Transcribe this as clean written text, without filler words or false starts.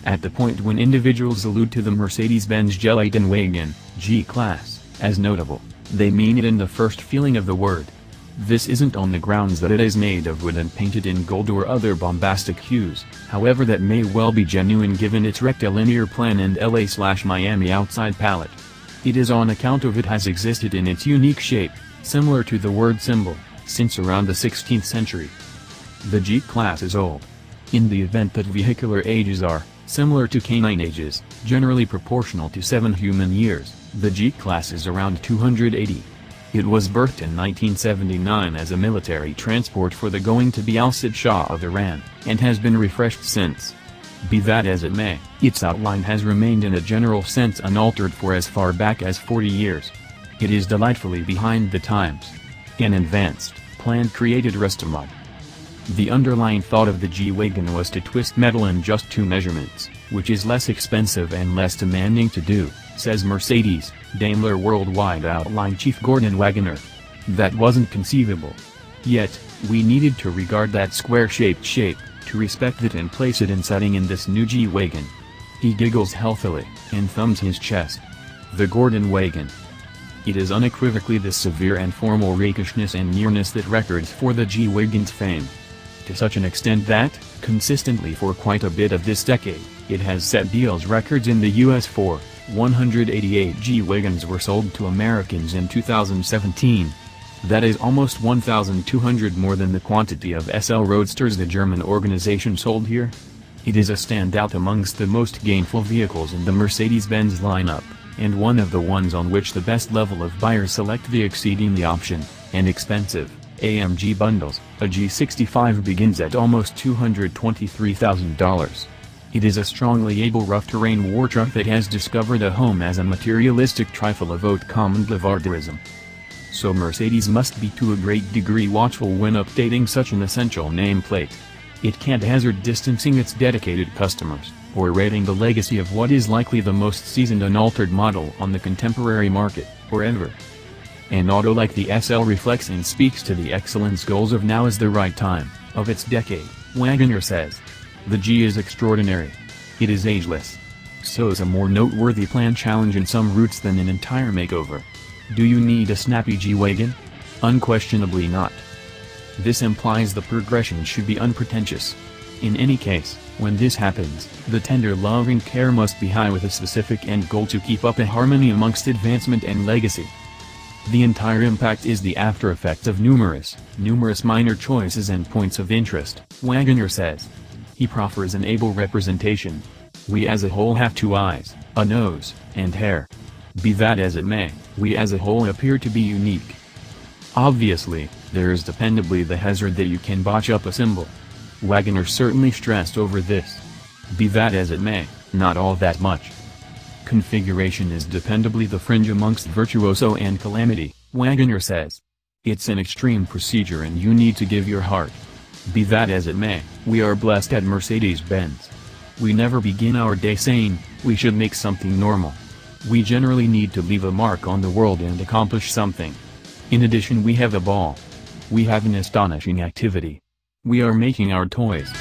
At the point when individuals allude to the Mercedes Benz Gorden-Wagen, G Class, as notable, they mean it in the first feeling of the word. This isn't on the grounds that it is made of wood and painted in gold or other bombastic hues, however that may well be genuine given its rectilinear plan and LA/Miami outside palette. It is on account of it has existed in its unique shape, similar to the word symbol, since around the 16th century. The G Class is old. In the event that vehicular ages are, similar to canine ages, generally proportional to 7 human years, the G Class is around 280. It was birthed in 1979 as a military transport for the going-to-be-ousted Shah of Iran, and has been refreshed since. Be that as it may, its outline has remained in a general sense unaltered for as far back as 40 years. It is delightfully behind the times. An advanced, plan-created restomod. The underlying thought of the G-Wagen was to twist metal in just 2 measurements, which is less expensive and less demanding to do, says Mercedes, Daimler Worldwide Outline Chief Gorden Wagener. That wasn't conceivable. Yet, we needed to regard that square-shaped shape, to respect it and place it in setting in this new G-Wagen. He giggles healthily, and thumbs his chest. The Gorden-Wagen. It is unequivocally the severe and formal rakishness and nearness that records for the G-Wagen's fame. To such an extent that, consistently for quite a bit of this decade, it has set deals records in the US for 188 G-Wagens were sold to Americans in 2017. That is almost 1,200 more than the quantity of SL Roadsters the German organization sold here. It is a standout amongst the most gainful vehicles in the Mercedes-Benz lineup, and one of the ones on which the best level of buyers select the exceedingly option, and expensive, AMG bundles. A G65 begins at almost $223,000. It is a strongly able rough-terrain war truck that has discovered a home as a materialistic trifle of haute common bavardism. So Mercedes must be to a great degree watchful when updating such an essential nameplate. It can't hazard distancing its dedicated customers, or rating the legacy of what is likely the most seasoned unaltered model on the contemporary market, forever. An auto like the SL reflects and speaks to the excellence goals of now is the right time, of its decade, Wagener says. The G is extraordinary. It is ageless. So is a more noteworthy plan challenge in some routes than an entire makeover. Do you need a snappy G-Wagen? Unquestionably not. This implies the progression should be unpretentious. In any case, when this happens, the tender loving care must be high with a specific end goal to keep up a harmony amongst advancement and legacy. The entire impact is the after effect of numerous minor choices and points of interest, Wagener says. He proffers an able representation. We as a whole have 2 eyes, a nose, and hair. Be that as it may, we as a whole appear to be unique. Obviously, there is dependably the hazard that you can botch up a symbol. Wagener certainly stressed over this. Be that as it may, not all that much. Configuration is dependably the fringe amongst virtuoso and calamity, Wagener says. It's an extreme procedure and you need to give your heart. Be that as it may, we are blessed at Mercedes-Benz. We never begin our day saying, we should make something normal. We generally need to leave a mark on the world and accomplish something. In addition, we have a ball. We have an astonishing activity. We are making our toys.